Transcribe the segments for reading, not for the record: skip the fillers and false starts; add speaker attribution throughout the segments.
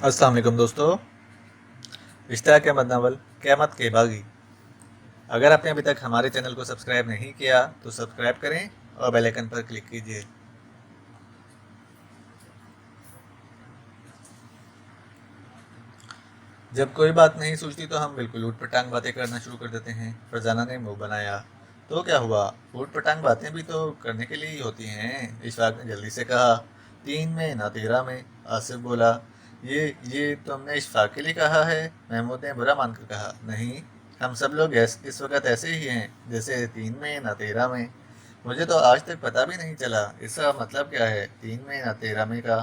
Speaker 1: अस्सलाम वालेकुम दोस्तों। इश्तियाक अहमद नावल क़यामत के बागी। अगर आपने अभी तक हमारे चैनल को सब्सक्राइब नहीं किया तो सब्सक्राइब करें और बेल आइकन पर क्लिक कीजिए। जब कोई बात नहीं सूझती तो हम बिल्कुल ऊट पटांग बातें करना शुरू कर देते हैं। फरजाना ने मुंह बनाया। तो क्या हुआ? ऊट पटांग बातें भी तो करने के लिए ही होती हैं, इशफाक ने जल्दी से कहा। 3 में ना 13 में, आसिफ बोला। ये तुमने इशफाक के लिए कहा है? महमूद ने बुरा मानकर कहा। नहीं, हम सब लोग इस वक्त ऐसे ही हैं, जैसे 3 में ना 13 में। मुझे तो आज तक पता भी नहीं चला इसका मतलब क्या है, 3 में ना 13 में का।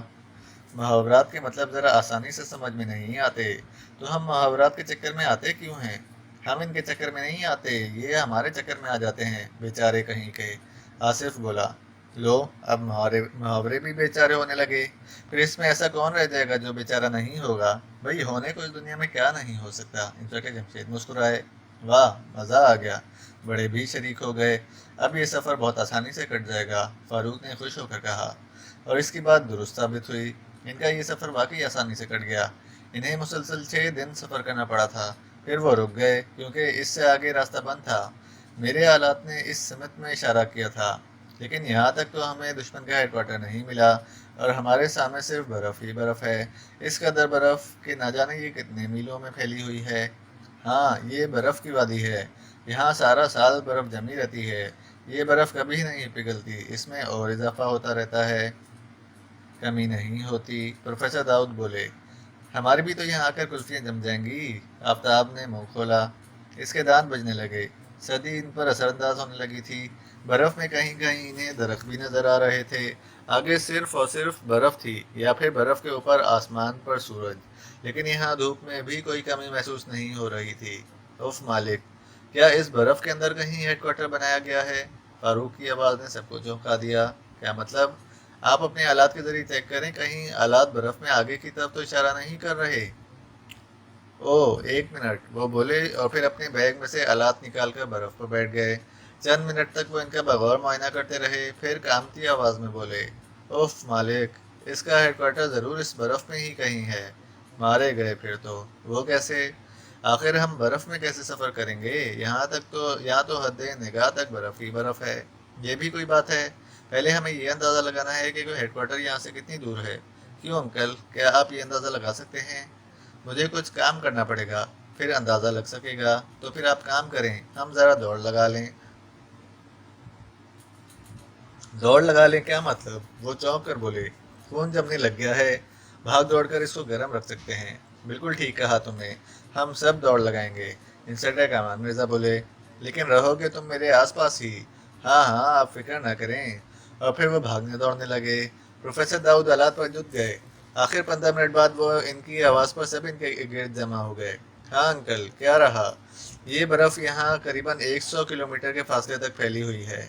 Speaker 1: मुहावरात के मतलब ज़रा आसानी से समझ में नहीं आते, तो हम मुहावरात के चक्कर में आते क्यों हैं? हम इनके चक्कर में नहीं आते, ये हमारे चक्कर में आ जाते हैं, बेचारे कहीं के। आसिफ बोला। लो, अब मुहावरे भी बेचारे होने लगे। फिर इसमें ऐसा कौन रह जाएगा जो बेचारा नहीं होगा? भाई, होने को इस दुनिया में क्या नहीं हो सकता। इंस्पेक्टर जमशेद मुस्कुराए। वाह, मज़ा आ गया। बड़े भी शरीक हो गए। अब ये सफ़र बहुत आसानी से कट जाएगा, फारूक ने खुश होकर कहा। और इसकी बात दुरुस्त साबित हुई। इनका ये सफ़र वाकई आसानी से कट गया। इन्हें मुसलसल 6 दिन सफ़र करना पड़ा था। फिर वो रुक गए क्योंकि इससे आगे रास्ता बंद था। मेरे आलात ने इस समत में इशारा किया था, लेकिन यहाँ तक तो हमें दुश्मन का हेडक्वार्टर नहीं मिला और हमारे सामने सिर्फ बर्फ़ ही बर्फ़ है। इस कदर बर्फ़ कि ना जाने ये कितने मीलों में फैली हुई है। हाँ, ये बर्फ़ की वादी है। यहाँ सारा साल बर्फ़ जमी रहती है। ये बर्फ़ कभी नहीं पिघलती, इसमें और इजाफा होता रहता है, कमी नहीं होती। प्रोफेसर दाऊद बोले। हमारी भी तो यहाँ आकर कुल्फियाँ जम जाएंगी। आफ्ताब ने मुंह खोला। इसके दांत बजने लगे। सर्दी इन पर असरअंदाज होने लगी थी। बर्फ में कहीं कहीं इन्हें दरख्त भी नजर आ रहे थे। आगे सिर्फ और सिर्फ बर्फ थी, या फिर बर्फ के ऊपर आसमान पर सूरज। लेकिन यहाँ धूप में भी कोई कमी महसूस नहीं हो रही थी। उफ मालिक, क्या इस बर्फ के अंदर कहीं हेडक्वार्टर बनाया गया है? फारूक की आवाज़ ने सबको चौंका दिया। क्या मतलब? आप अपने आलात के जरिए चेक करें, कहीं आलात बर्फ में आगे की तरफ तो इशारा नहीं कर रहे। ओह, 1 मिनट, वो बोले और फिर अपने बैग में से आलात निकाल कर बर्फ पर बैठ गए। चंद मिनट तक वो इनका बगौर मुआयना करते रहे, फिर कामती आवाज़ में बोले। उफ मालिक, इसका हेडक्वार्टर ज़रूर इस बर्फ में ही कहीं है। मारे गए फिर तो। वो कैसे? आखिर हम बर्फ में कैसे सफ़र करेंगे? यहाँ तो हद निगाह तक बर्फ ही बर्फ है। ये भी कोई बात है? पहले हमें ये अंदाज़ा लगाना है कि कोई हेडक्वार्टर यहाँ से कितनी दूर है। क्यों अंकल, क्या आप ये अंदाज़ा लगा सकते हैं? मुझे कुछ काम करना पड़ेगा, फिर अंदाज़ा लग सकेगा। तो फिर आप काम करें, हम ज़रा दौड़ लगा लें। दौड़ लगा लें क्या मतलब? वो चौंक कर बोले। खून जमने लग गया है, भाग दौड़ कर इसको गर्म रख सकते हैं। बिल्कुल ठीक कहा तुमने, हम सब दौड़ लगाएंगे। इंस्पेक्टर कामान मिर्जा बोले। लेकिन रहोगे तुम मेरे आसपास ही। हाँ हाँ, आप फिक्र ना करें। और फिर वो भागने दौड़ने लगे। प्रोफेसर दाऊद आलात पर जुट गए। आखिर 15 मिनट बाद वो इनकी आवाज़ पर सब इनके गिर्द जमा हो गए। हाँ अंकल, क्या रहा? ये बर्फ़ यहाँ करीबन 100 किलोमीटर के फासले तक फैली हुई है।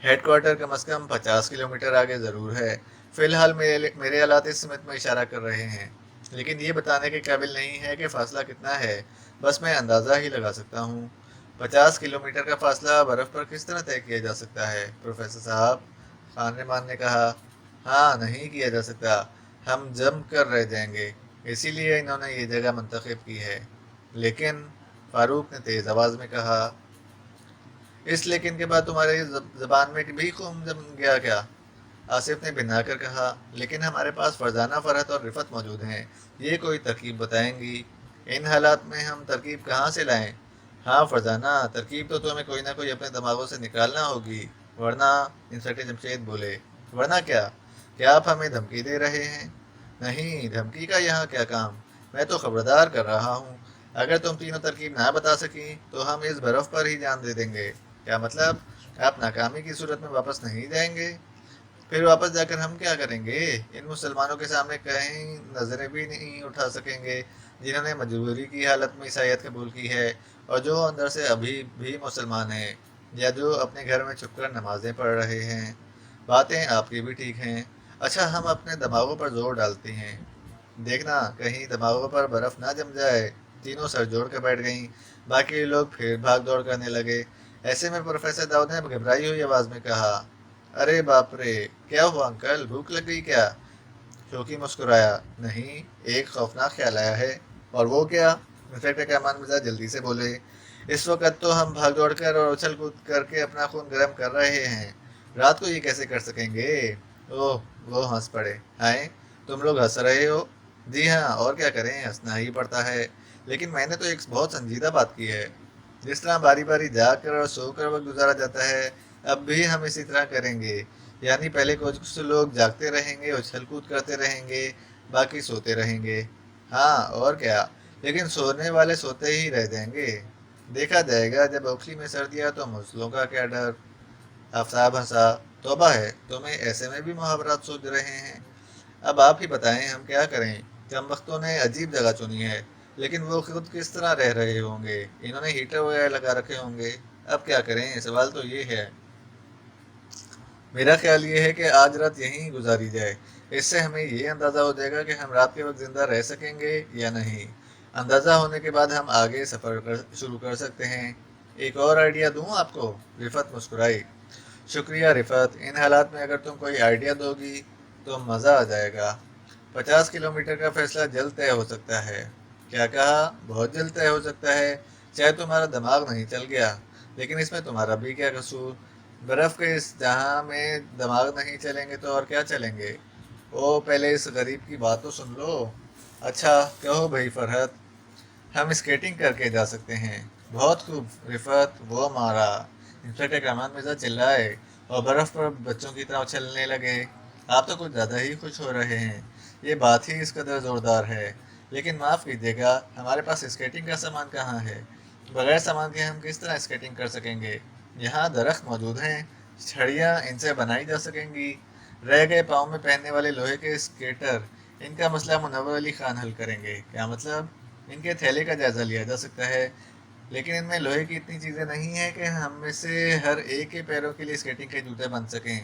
Speaker 1: हेडक्वार्टर कम से कम 50 किलोमीटर आगे ज़रूर है। फिलहाल मेरे हालात इस समेत में इशारा कर रहे हैं, लेकिन ये बताने के काबिल नहीं है कि फ़ासला कितना है। बस मैं अंदाज़ा ही लगा सकता हूँ। 50 किलोमीटर का फासला बर्फ़ पर किस तरह तय किया जा सकता है प्रोफेसर साहब? खान रहमान ने कहा। हाँ, नहीं किया जा सकता। हम जम कर रह जाएंगे, इसीलिए इन्होंने ये जगह मंतखब की है। लेकिन, फारूक ने तेज़ आवाज़ में कहा। इस लेकिन के बाद तुम्हारी ज़बान में भी खून जम गया क्या? आसिफ ने भिना कर कहा। लेकिन हमारे पास फरजाना, फरहत और रिफत मौजूद हैं। ये कोई तरकीब बताएंगी? इन हालात में हम तरकीब कहाँ से लाएं? हाँ फरजाना, तरकीब तो तुम्हें कोई ना कोई अपने दिमागों से निकालना होगी, वरना। इंस्पेक्टर जमशेद बोले। वरना क्या? क्या आप हमें धमकी दे रहे हैं? नहीं, धमकी का यहाँ क्या काम। मैं तो खबरदार कर रहा हूँ। अगर तुम तीनों तरकीब ना बता सकी तो हम इस बर्फ़ पर ही जान दे देंगे। क्या मतलब? आप नाकामी की सूरत में वापस नहीं जाएंगे? फिर वापस जाकर हम क्या करेंगे? इन मुसलमानों के सामने कहीं नजरें भी नहीं उठा सकेंगे, जिन्होंने मजबूरी की हालत में ईसाइयत कबूल की है और जो अंदर से अभी भी मुसलमान हैं, या जो अपने घर में छुपकर नमाजें पढ़ रहे हैं। बातें आपकी भी ठीक हैं। अच्छा, हम अपने दिमागों पर जोर डालते हैं। देखना कहीं दिमागों पर बर्फ ना जम जाए। तीनों सर जोड़ कर बैठ गईं। बाकी लोग फिर भाग दौड़ करने लगे। ऐसे में प्रोफेसर दाऊद ने घबराई हुई आवाज़ में कहा। अरे बाप रे, क्या हुआ अंकल, भूख लग गई क्या? شوقی مسکرایا۔ نہیں، ایک خوفناک خیال آیا ہے۔ اور وہ کیا؟ انسپکٹر کامران مرزا جلدی سے بولے۔ اس وقت تو ہم بھاگ دوڑ کر اور اچھل کود کر کے اپنا خون گرم کر رہے ہیں، رات کو یہ کیسے کر سکیں گے؟ اوہ، وہ ہنس پڑے۔ ہائے، تم لوگ ہنس رہے ہو؟ جی ہاں، اور کیا کریں، ہنسنا ہی پڑتا ہے۔ لیکن میں نے تو ایک بہت سنجیدہ بات کی ہے۔ جس طرح باری باری جاگ کر اور سو کر وقت گزارا جاتا ہے، اب بھی ہم اسی طرح کریں گے۔ یعنی پہلے کچھ لوگ جاگتے رہیں گے، اچھل کود کرتے رہیں گے، باقی سوتے رہیں گے۔ ہاں، اور کیا، لیکن سونے والے سوتے ہی رہ جائیں گے۔ دیکھا جائے گا، جب اوکھلی میں سردیاں تو موزلوں کا کیا ڈر۔ آفتاب ہنسا۔ توبہ ہے، تمہیں ایسے میں بھی محاورات سوچ رہے ہیں؟ اب آپ ہی بتائیں، ہم کیا کریں؟ کم وقتوں نے عجیب جگہ چنی ہے، لیکن وہ خود کس طرح رہ رہے ہوں گے؟ انہوں نے ہیٹر وغیرہ لگا رکھے ہوں گے۔ اب کیا کریں؟ سوال تو یہ ہے۔ میرا خیال یہ ہے کہ آج رات یہیں گزاری جائے۔ اس سے ہمیں یہ اندازہ ہو جائے گا کہ ہم رات کے وقت زندہ رہ سکیں گے یا نہیں۔ اندازہ ہونے کے بعد ہم آگے سفر شروع کر سکتے ہیں۔ ایک اور آئیڈیا دوں آپ کو؟ رفعت مسکرائی۔ شکریہ رفعت، ان حالات میں اگر تم کوئی آئیڈیا دو گی تو مزہ آ جائے گا۔ 50 کلومیٹر کا فیصلہ جلد طے ہو سکتا ہے۔ کیا کہا؟ بہت جلد طے ہو سکتا ہے؟ شاید تمہارا دماغ نہیں چل گیا، لیکن اس میں تمہارا بھی کیا قصور؟ برف کے اس جہاں میں دماغ نہیں چلیں گے تو اور کیا چلیں گے؟ او، پہلے اس غریب کی بات تو سن لو۔ اچھا، کہو بھائی فرحت۔ ہم اسکیٹنگ کر کے جا سکتے ہیں۔ بہت خوب رفعت، وہ مارا۔ انسپکٹر کامران مرزا چلائے اور برف پر بچوں کی طرح اچھلنے لگے۔ آپ تو کچھ زیادہ ہی خوش ہو رہے ہیں، یہ بات ہی اس قدر زوردار ہے۔ لیکن معاف کیجیے گا، ہمارے پاس اسکیٹنگ کا سامان کہاں ہے؟ بغیر سامان کے ہم کس طرح اسکیٹنگ کر سکیں گے؟ یہاں درخت موجود ہیں، چھڑیاں ان سے بنائی جا سکیں گی۔ رہ گئے پاؤں میں پہننے والے لوہے کے اسکیٹر، ان کا مسئلہ منور علی خان حل کریں گے۔ کیا مطلب؟ ان کے تھیلے کا جائزہ لیا جا سکتا ہے، لیکن ان میں لوہے کی اتنی چیزیں نہیں ہیں کہ ہم میں سے ہر ایک کے پیروں کے لیے اسکیٹنگ کے جوتے بن سکیں۔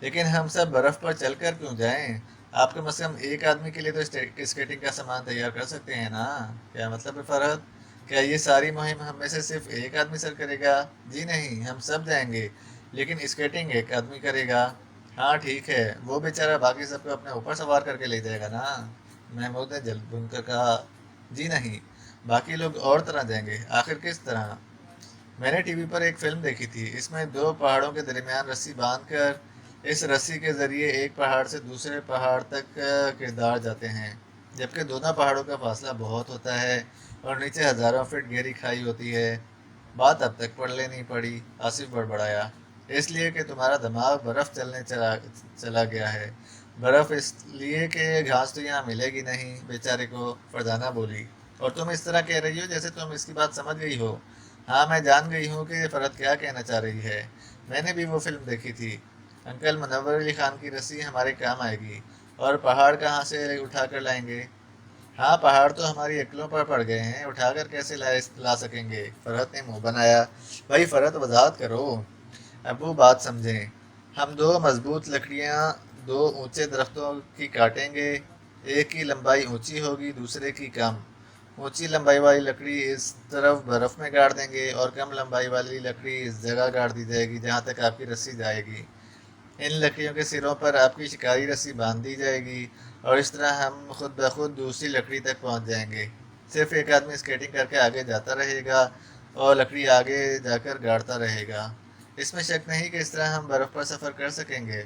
Speaker 1: لیکن ہم سب برف پر چل کر کیوں جائیں؟ آپ کم از کم ایک آدمی کے لیے تو اسکیٹنگ کا سامان تیار کر سکتے ہیں نا؟ کیا مطلب ہے فرحت؟ کیا یہ ساری مہم ہم میں سے صرف ایک آدمی سر کرے گا؟ جی نہیں، ہم سب جائیں گے، لیکن اسکیٹنگ ایک آدمی کرے گا۔ ہاں ٹھیک ہے، وہ بیچارہ باقی سب کو اپنے اوپر سوار کر کے لے جائے گا نا؟ محمود نے جلد بن کر کہا۔ جی نہیں، باقی لوگ اور طرح جائیں گے۔ آخر کس طرح؟ میں نے ٹی وی پر ایک فلم دیکھی تھی، اس میں دو پہاڑوں کے درمیان رسی باندھ کر اس رسی کے ذریعے ایک پہاڑ سے دوسرے پہاڑ تک کردار جاتے ہیں، جبکہ دونوں پہاڑوں کا فاصلہ بہت ہوتا ہے اور نیچے ہزاروں فٹ گہری کھائی ہوتی ہے۔ بات اب تک پڑھ لینی پڑی، آصف بڑبڑایا۔ اس لیے کہ تمہارا دماغ برف چلنے چلا گیا ہے۔ برف اس لیے کہ گھاس تو یہاں ملے گی نہیں بیچارے کو، فرزانہ بولی۔ اور تم اس طرح کہہ رہی ہو جیسے تم اس کی بات سمجھ گئی ہو۔ ہاں، میں جان گئی ہوں کہ فرحت کیا کہنا چاہ رہی ہے۔ میں نے بھی وہ فلم دیکھی تھی۔ انکل منور علی خان کی رسی ہمارے کام آئے گی، اور پہاڑ کہاں سے اٹھا کر لائیں گے؟ ہاں، پہاڑ تو ہماری عقلوں پر پڑ گئے ہیں، اٹھا کر کیسے لا سکیں گے؟ فرحت نے منہ بنایا۔ بھائی فرحت، وضاحت کرو۔ ابو بات سمجھیں، ہم دو مضبوط لکڑیاں دو اونچے درختوں کی کاٹیں گے، ایک کی لمبائی اونچی ہوگی، دوسرے کی کم۔ اونچی لمبائی والی لکڑی اس طرف برف میں گاڑ دیں گے اور کم لمبائی والی لکڑی اس جگہ گاڑ دی جائے گی جہاں تک آپ کی رسی جائے گی۔ ان لکڑیوں کے سروں پر آپ کی شکاری رسی باندھ دی جائے گی اور اس طرح ہم خود بخود دوسری لکڑی تک پہنچ جائیں گے۔ صرف ایک آدمی اسکیٹنگ کر کے آگے جاتا رہے گا اور لکڑی آگے جا کر گاڑتا رہے گا۔ اس میں شک نہیں کہ اس طرح ہم برف پر سفر کر سکیں گے۔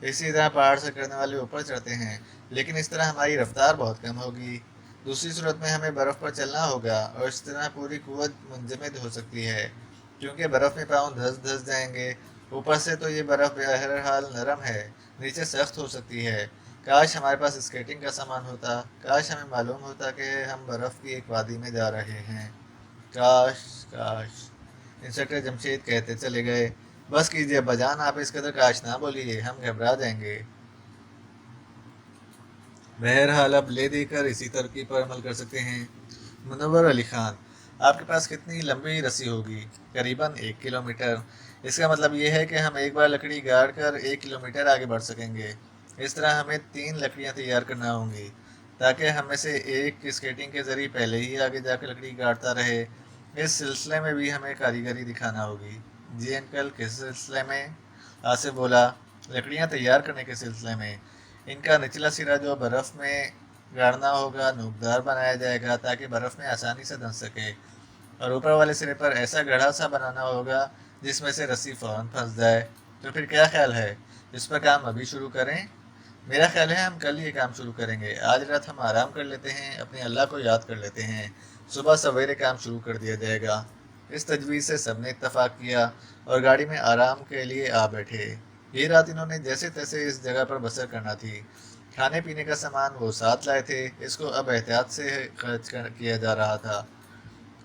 Speaker 1: اسی طرح پہاڑ سے کرنے والے اوپر چڑھتے ہیں، لیکن اس طرح ہماری رفتار بہت کم ہوگی۔ دوسری صورت میں ہمیں برف پر چلنا ہوگا اور اس طرح پوری قوت منجمد ہو سکتی ہے، کیونکہ برف میں پاؤں دھس جائیں گے۔ اوپر سے تو یہ برف بہرحال نرم ہے، نیچے سخت ہو سکتی ہے۔ کاش ہمارے پاس اسکیٹنگ کا سامان ہوتا، کاش ہمیں معلوم ہوتا کہ ہم برف کی ایک وادی میں جا رہے ہیں۔ کاش کاش، انسپکٹر جمشید کہتے چلے گئے۔ بس کیجیے ابا جان، آپ اس قدر کاش نہ بولیے، ہم گھبرا جائیں گے۔ بہرحال اب لے دے کر اسی ترکیب پر عمل کر سکتے ہیں۔ منور علی خان، آپ کے پاس کتنی لمبی رسی ہوگی؟ قریباً 1 کلومیٹر۔ اس کا مطلب یہ ہے کہ ہم ایک بار لکڑی گاڑ کر 1 کلومیٹر آگے بڑھ سکیں گے۔ اس طرح ہمیں 3 لکڑیاں تیار کرنا ہوں گی، تاکہ ہم میں سے ایک اسکیٹنگ کے ذریعے پہلے ہی آگے جا کر لکڑی گاڑتا رہے۔ اس سلسلے میں بھی ہمیں کاریگری دکھانا ہوگی۔ جی انکل، کس سلسلے میں؟ آصف بولا۔ لکڑیاں تیار کرنے کے سلسلے میں۔ इनका निचला सिरा जो बर्फ़ में गाड़ना होगा नोकदार बनाया जाएगा ताकि बर्फ़ में आसानी से धंस सके, और ऊपर वाले सिरे पर ऐसा गढ़ा सा बनाना होगा जिसमें से रस्सी फ़ौरन फंस जाए। तो फिर क्या ख्याल है, इस पर काम अभी शुरू करें? मेरा ख्याल है हम कल ये काम शुरू करेंगे। आज रात हम आराम कर लेते हैं, अपने अल्लाह को याद कर लेते हैं, सुबह सवेरे काम शुरू कर दिया जाएगा। इस तजवीज़ से सबने इत्तफाक किया और गाड़ी में आराम के लिए आ बैठे। ये रात इन्होंने जैसे तैसे इस जगह पर बसर करना थी। खाने पीने का सामान वो साथ लाए थे, इसको अब एहतियात से किया जा रहा था।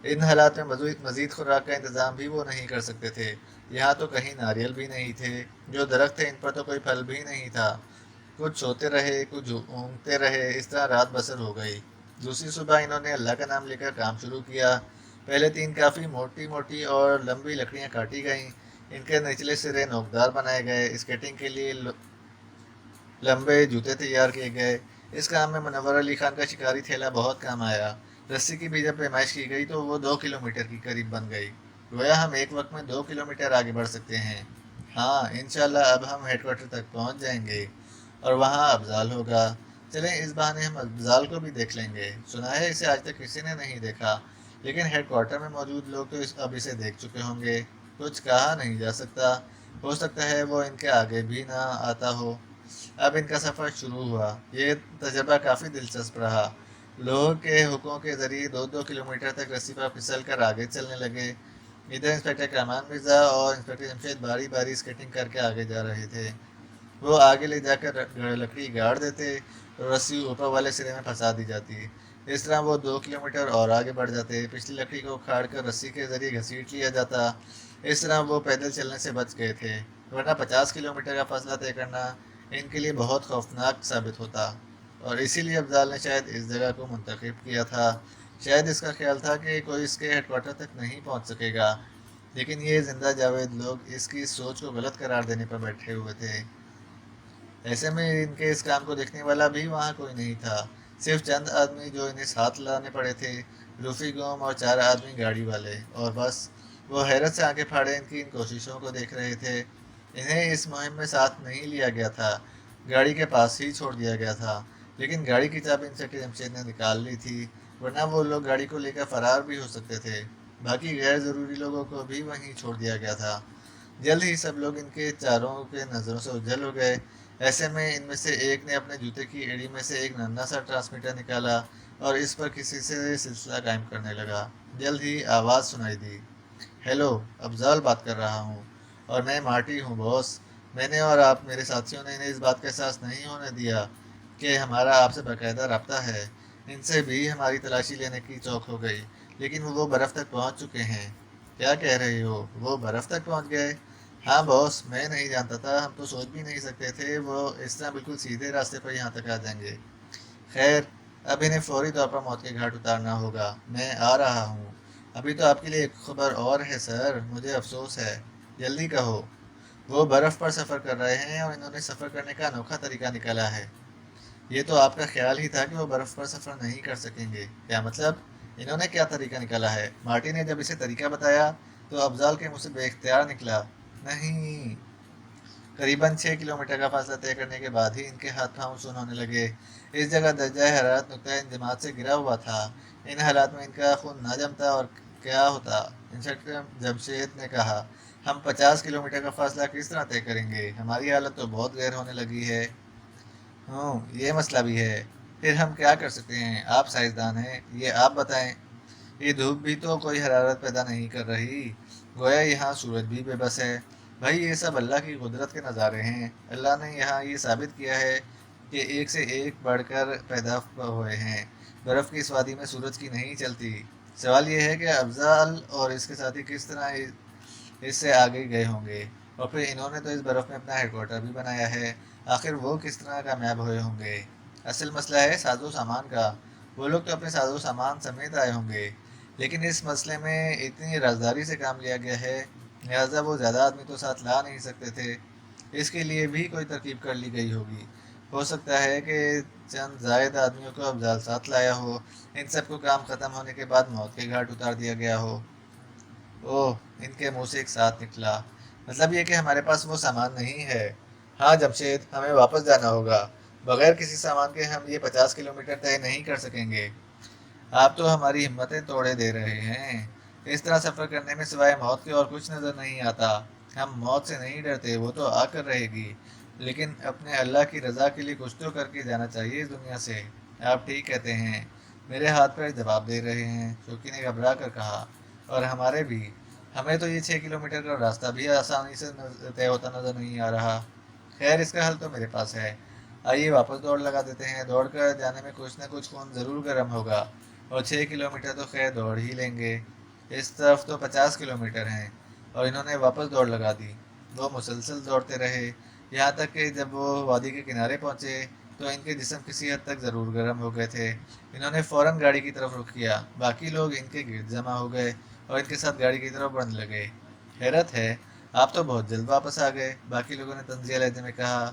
Speaker 1: इन हालात में मज़ीद खुराक का इंतज़ाम भी वो नहीं कर सकते थे। यहाँ तो कहीं नारियल भी नहीं थे, जो दरख्त थे इन पर तो कोई फल भी नहीं था। कुछ सोते रहे, कुछ ऊँघते रहे, इस तरह रात बसर हो गई। दूसरी सुबह इन्होंने अल्लाह का नाम लेकर काम शुरू किया। पहले 3 काफ़ी मोटी मोटी और लंबी लकड़ियाँ काटी गईं। इनके निचले सिरे नोकदार बनाए गए। स्केटिंग के लिए लंबे जूते तैयार किए गए। इस काम में मुनव्वर अली खान का शिकारी थैला बहुत काम आया। रस्सी की भी जब पैमाइश की गई तो वो 2 किलोमीटर की करीब बन गई। गोया हम एक वक्त में 2 किलोमीटर आगे बढ़ सकते हैं। हाँ, इंशाल्लाह अब हम हेडक्वार्टर तक पहुंच जाएंगे और वहाँ अफजाल होगा। चलें, इस बहाने हम अफजाल को भी देख लेंगे। सुना है इसे आज तक किसी ने नहीं देखा, लेकिन हेडक्वार्टर में मौजूद लोग तो अब इसे देख चुके होंगे। कुछ कहा नहीं जा सकता, हो सकता है वो इनके आगे भी ना आता हो। अब इनका सफ़र शुरू हुआ। ये तजर्बा काफ़ी दिलचस्प रहा। लोगों के हुक्मों के ज़रिए 2-2 किलोमीटर तक रस्सी पर फिसल कर आगे चलने लगे। इधर इंस्पेक्टर कमान मिर्ज़ा और इंस्पेक्टर जमशेद बारी बारी स्केटिंग करके आगे जा रहे थे। वो आगे ले जाकर लकड़ी गाड़ देते और रस्सी ऊपर वाले सिरे में फंसा दी जाती। इस तरह वो 2 किलोमीटर और आगे बढ़ जाते। पिछली लकड़ी को उखाड़ कर रस्सी के ज़रिए घसीट लिया जाता। इस तरह वो पैदल चलने से बच गए थे, वरना 50 किलोमीटर का फासला तय करना इनके लिए बहुत खौफनाक साबित होता। और इसीलिए अफजाल ने शायद इस जगह को मुंतखब किया था। शायद इसका ख्याल था कि कोई इसके हेडक्वार्टर तक नहीं पहुंच सकेगा, लेकिन ये जिंदा जावेद लोग इसकी सोच को गलत करार देने पर बैठे हुए थे। ऐसे में इनके इस काम को देखने वाला भी वहाँ कोई नहीं था। सिर्फ चंद आदमी जो इन्हें साथ लाने पड़े थे, रूफी गोम और 4 आदमी गाड़ी वाले, और बस। वो हैरत से आंखें फाड़े इनकी इन कोशिशों को देख रहे थे। इन्हें इस मुहिम में साथ नहीं लिया गया था, गाड़ी के पास ही छोड़ दिया गया था। लेकिन गाड़ी की चाबी इंस्पेक्टर जमशेद ने निकाल ली थी, वरना वो लोग गाड़ी को लेकर फरार भी हो सकते थे। बाकी गैर ज़रूरी लोगों को भी वहीं छोड़ दिया गया था। जल्द ही सब लोग इनके चारों के नज़रों से उज्जल हो गए। ऐसे में इनमें से एक ने अपने जूते की एड़ी में से एक नन्हा सा ट्रांसमीटर निकाला और इस पर किसी से सिलसिला कायम करने लगा। जल्द ही आवाज़ सुनाई दी, हेलो, अफजाल बात कर रहा हूँ, और मैं मार्टी हूँ बॉस। मैंने और आप मेरे साथियों ने इन्हें इस बात का एहसास नहीं होने दिया कि हमारा आपसे बाकायदा रब्ता है। इनसे भी हमारी तलाशी लेने की चौक हो गई, लेकिन वो बर्फ़ तक पहुँच चुके हैं। क्या कह रहे हो, वो बर्फ़ तक पहुँच गए? हाँ बॉस, मैं नहीं जानता था, हम तो सोच भी नहीं सकते थे वो इस तरह बिल्कुल सीधे रास्ते पर यहाँ तक आ जाएंगे। खैर, अब इन्हें फौरी तौर पर मौत के घाट उतारना होगा। मैं आ रहा हूँ। अभी तो आपके लिए एक खबर और है सर, मुझे अफसोस है। जल्दी कहो। वो बर्फ़ पर सफ़र कर रहे हैं और इन्होंने सफ़र करने का अनोखा तरीका निकाला है। ये तो आपका ख्याल ही था कि वो बर्फ़ पर सफ़र नहीं कर सकेंगे। क्या मतलब? इन्होंने क्या तरीका निकाला है? मार्टी ने जब इसे तरीका बताया तो अफजाल के मुँह से बेख्तियार निकला, नहीं। करीबन 6 किलोमीटर का फासला तय करने के बाद ही इनके हाथ पाँव सुन्न होने लगे। इस जगह दर्जा हरारत नुक्ता इंजमात से गिरा हुआ था। इन हालात में इनका खून ना जमता और क्या होता। इंस्पेक्टर जमशेद ने कहा, हम 50 किलोमीटर का फासला किस तरह तय करेंगे? हमारी हालत तो बहुत गैर होने लगी है। ये मसला भी है। फिर हम क्या कर सकते हैं? आप साइंसदान हैं, ये आप बताएं। ये धूप भी तो कोई हरारत पैदा नहीं कर रही, गोया यहाँ सूरज भी बेबस है। भाई, ये सब अल्लाह की कुदरत के नज़ारे हैं। अल्लाह ने यहाँ ये साबित किया है कि एक से एक बढ़कर पैदा हुए हैं। बर्फ़ की इस वादी में सूरज की नहीं चलती। सवाल ये है कि अफजाल और इसके साथी किस तरह इससे आगे गए होंगे, और फिर इन्होंने तो इस बर्फ़ में अपना हेडक्वार्टर भी बनाया है। आखिर वो किस तरह कामयाब हुए होंगे? असल मसला है साजो सामान का। वो लोग तो अपने साजो सामान समेत आए होंगे, लेकिन इस मसले में इतनी राजदारी से काम लिया गया है, लिहाजा वो ज़्यादा आदमी तो साथ ला नहीं सकते थे। इसके लिए भी कोई तरकीब कर ली गई होगी। हो सकता है कि चंद जायद आदमियों को अफजाल साथ लाया हो। इन सबको काम ख़त्म होने के बाद मौत के घाट उतार दिया गया हो। ओह, इनके मुंह से एक साथ निकला, मतलब ये कि हमारे पास वो सामान नहीं है। हाँ जमशेद, हमें वापस जाना होगा। بغیر کسی سامان کے ہم یہ 50 کلومیٹر طے نہیں کر سکیں گے۔ آپ تو ہماری ہمتیں توڑے دے رہے ہیں۔ اس طرح سفر کرنے میں سوائے موت کے اور کچھ نظر نہیں آتا۔ ہم موت سے نہیں ڈرتے، وہ تو آ کر رہے گی، لیکن اپنے اللہ کی رضا کے لیے کچھ تو کر کے جانا چاہیے اس دنیا سے۔ آپ ٹھیک کہتے ہیں، میرے ہاتھ پیر جواب دے رہے ہیں، شوقی نے گھبرا کر کہا۔ اور ہمارے بھی، ہمیں تو یہ 6 کلومیٹر کا راستہ بھی آسانی سے طے ہوتا نظر نہیں آ رہا۔ خیر، اس کا حل تو میرے پاس ہے۔ آئیے واپس دوڑ لگا دیتے ہیں، دوڑ کر جانے میں کچھ نہ کچھ خون ضرور گرم ہوگا، اور 6 کلومیٹر تو خیر دوڑ ہی لیں گے۔ اس طرف تو 50 کلومیٹر ہیں۔ اور انہوں نے واپس دوڑ لگا دی۔ وہ مسلسل دوڑتے رہے، یہاں تک کہ جب وہ وادی کے کنارے پہنچے تو ان کے جسم کسی حد تک ضرور گرم ہو گئے تھے۔ انہوں نے فوراً گاڑی کی طرف رخ کیا، باقی لوگ ان کے گرد جمع ہو گئے اور ان کے ساتھ گاڑی کی طرف بڑھنے لگے۔ حیرت ہے، آپ تو بہت جلد واپس آ گئے، باقی لوگوں نے طنزیہ لہجے میں کہا۔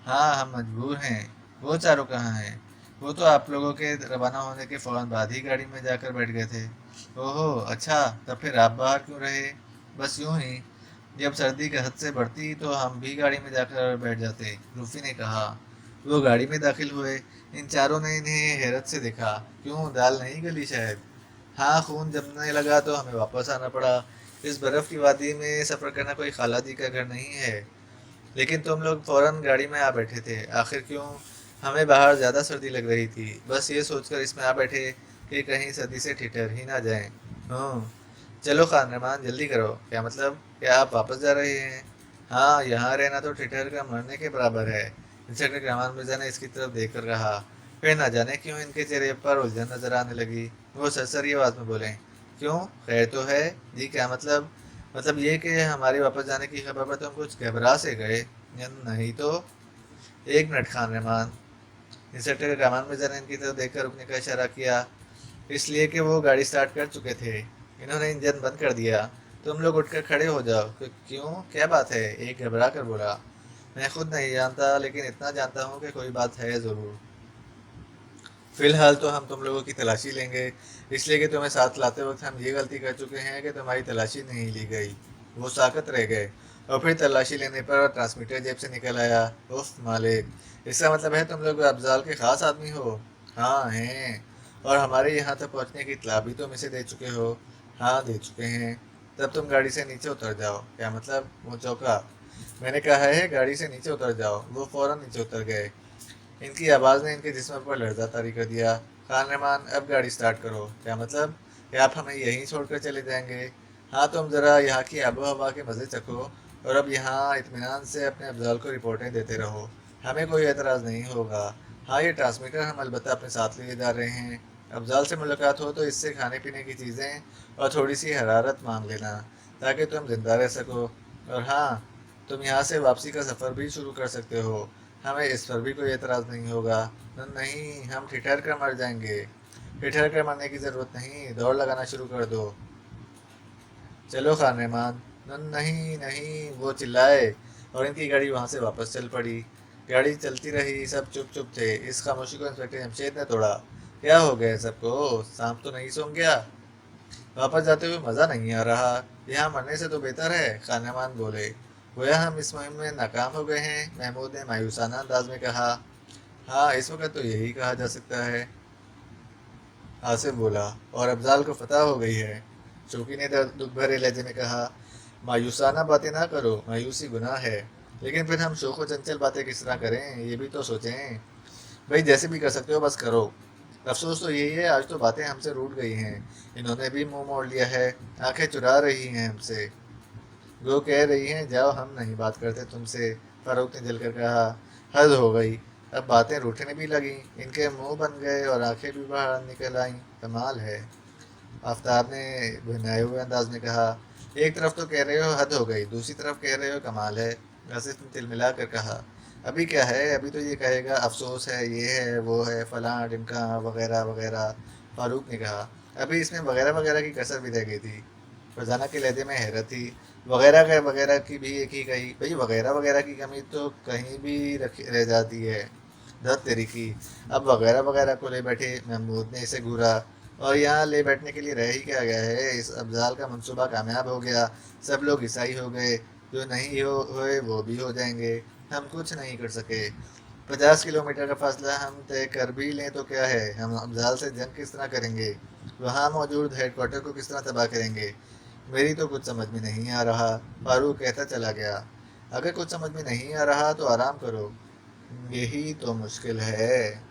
Speaker 1: ہاں، ہم مجبور ہیں۔ وہ چاروں کہاں ہیں؟ وہ تو آپ لوگوں کے روانہ ہونے کے فوراً بعد ہی گاڑی میں جا کر بیٹھ گئے تھے۔ اوہو، اچھا، تب پھر آپ باہر کیوں رہے؟ بس یوں ہی، جب سردی کا حد سے بڑھتی تو ہم بھی گاڑی میں جا کر بیٹھ جاتے، روفی نے کہا۔ وہ گاڑی میں داخل ہوئے۔ ان چاروں نے انہیں حیرت سے دیکھا۔ کیوں، دال نہیں گلی شاید؟ ہاں، خون جمنے لگا تو ہمیں واپس آنا پڑا۔ اس برف کی وادی میں سفر کرنا کوئی خالہ جی کا گھر نہیں ہے۔ لیکن تم لوگ فوراً گاڑی میں آ بیٹھے تھے، آخر کیوں؟ ہمیں باہر زیادہ سردی لگ رہی تھی، بس یہ سوچ کر اس میں آ بیٹھے کہ کہیں سردی سے ٹھٹر ہی نہ جائیں۔ چلو خان رحمان، جلدی کرو۔ کیا مطلب؟ کیا آپ واپس جا رہے ہیں؟ ہاں، یہاں رہنا تو ٹھٹر کا مرنے کے برابر ہے، انسپکٹر رحمان مرزا نے اس کی طرف دیکھ کر کہا۔ پھر نہ جانے کیوں ان کے چہرے پر الجھن نظر آنے لگی۔ وہ سرسری آواز میں بولیں، کیوں، خیر تو ہے؟ جی کیا مطلب؟ مطلب یہ کہ ہمارے واپس جانے کی خبر پر تم کچھ گھبرا سے گئے؟ نہیں تو؟ ایک منٹ خان رحمان، انسپکٹر رحمان مرزا نے ان کی طرف دیکھ کر رکنے کا اشارہ کیا، اس لیے کہ وہ گاڑی سٹارٹ کر چکے تھے۔ انہوں نے انجن بند کر دیا۔ تم لوگ اٹھ کر کھڑے ہو جاؤ۔ کیوں، کیا بات ہے؟ ایک گھبرا کر بولا۔ میں خود نہیں جانتا، لیکن اتنا جانتا ہوں کہ کوئی بات ہے ضرور۔ فی الحال تو ہم تم لوگوں کی تلاشی لیں گے، اس لیے کہ تمہیں ساتھ لاتے وقت ہم یہ غلطی کر چکے ہیں کہ تمہاری تلاشی نہیں لی گئی۔ وہ ساکت رہ گئے، اور پھر تلاشی لینے پر ٹرانسمیٹر جیب سے نکل آیا۔ اف مالک، اس کا مطلب ہے تم لوگ افضال کے خاص آدمی ہو؟ ہاں ہیں، اور ہمارے یہاں تک پہنچنے کی اطلاع بھی تم اسے دے چکے ہو؟ ہاں، دے چکے ہیں۔ تب تم گاڑی سے نیچے اتر جاؤ۔ کیا مطلب؟ وہ چوکا۔ میں نے کہا ہے گاڑی سے نیچے اتر جاؤ۔ وہ فوراً نیچے اتر گئے۔ ان کی آواز نے ان کے جسم پر لرزہ طاری کر دیا۔ خان رحمان، اب گاڑی سٹارٹ کرو۔ کیا مطلب؟ کہ آپ ہمیں یہیں چھوڑ کر چلے جائیں گے؟ ہاں، تم ذرا یہاں کی آب و ہوا کے مزے چکھو، اور اب یہاں اطمینان سے اپنے افضال کو رپورٹیں دیتے رہو۔ ہمیں کوئی اعتراض نہیں ہوگا۔ ہاں، یہ ٹرانسمیٹر ہم البتہ اپنے ساتھ لیے جا رہے ہیں۔ افضال سے ملاقات ہو تو اس سے کھانے پینے کی چیزیں اور تھوڑی سی حرارت مانگ لینا، تاکہ تم زندہ رہ سکو۔ اور ہاں، تم یہاں سے واپسی کا سفر بھی شروع کر سکتے ہو، ہمیں اس پر بھی کوئی اعتراض نہیں ہوگا۔ نہیں، ہم ٹھٹر کر مر جائیں گے۔ ٹھٹر کر مرنے کی ضرورت نہیں، دوڑ لگانا شروع کر دو۔ چلو خان رحمان۔ نہیں نہیں، وہ چلائے، اور ان کی گاڑی وہاں سے واپس چل پڑی۔ گاڑی چلتی رہی، سب چپ چپ تھے۔ اس خاموشی کو انسپکٹر جمشید نے توڑا۔ کیا ہو گیا سب کو؟ سانپ تو نہیں سونگ گیا؟ واپس جاتے ہوئے مزہ نہیں آ رہا، یہاں مرنے سے تو بہتر ہے، خان رحمان بولے۔ گویا ہم اس مہم میں ناکام ہو گئے ہیں، محمود نے مایوسانہ انداز میں کہا۔ ہاں، اس وقت تو یہی کہا جا سکتا ہے، آصف بولا، اور افضال کو فتح ہو گئی ہے، شوقی نے دکھ بھرے لہجے میں کہا۔ مایوسانہ باتیں نہ کرو، مایوسی گناہ ہے، لیکن پھر ہم شوق و چنچل باتیں کس طرح کریں، یہ بھی تو سوچیں۔ بھائی جیسے بھی کر سکتے ہو بس کرو۔ افسوس تو یہی ہے، آج تو باتیں ہم سے روٹ گئی ہیں، انہوں نے بھی منہ موڑ لیا ہے، آنکھیں چرا رہی ہیں ہم سے، وہ کہہ رہی ہیں جاؤ ہم نہیں بات کرتے تم سے، فاروق نے جل کر کہا۔ حد ہو گئی، اب باتیں روٹھنے بھی لگیں، ان کے منہ بن گئے اور آنکھیں بھی باہر نکل آئیں، کمال ہے، آفتاب نے بھنائے ہوئے انداز میں کہا۔ ایک طرف تو کہہ رہے ہو حد ہو گئی، دوسری طرف کہہ رہے ہو کمال ہے، آصف نے تل ملا کر کہا۔ ابھی کیا ہے، ابھی تو یہ کہے گا افسوس ہے، یہ ہے وہ ہے، فلاں ڈمکاں وغیرہ وغیرہ، فاروق نے کہا۔ ابھی اس میں وغیرہ وغیرہ کی کسر بھی رہ گئی تھی۔ فرزانہ کے لہجے میں حیرت تھی۔ وغیرہ وغیرہ کی بھی ایک ہی کہی۔ بھئی وغیرہ وغیرہ کی کمی تو کہیں بھی رہ جاتی ہے، دھت تیری کی، اب وغیرہ وغیرہ کو لے بیٹھے، محمود نے اسے گھورا۔ اور یہاں لے بیٹھنے کے لیے رہ ہی کیا گیا ہے، اس افضال کا منصوبہ کامیاب ہو گیا، سب لوگ عیسائی ہو گئے، جو نہیں ہوئے وہ بھی ہو جائیں گے، ہم کچھ نہیں کر سکے۔ 50 किलोमीटर का फासला हम तय कर भी लें तो क्या है, हम अफजाल से जंग किस तरह करेंगे, वहाँ मौजूद हेडक्वार्टर को किस तरह तबाह करेंगे। मेरी तो कुछ समझ में नहीं आ रहा, फारूक कहता चला गया। अगर कुछ समझ में नहीं आ रहा तो आराम करो, यही तो मुश्किल है।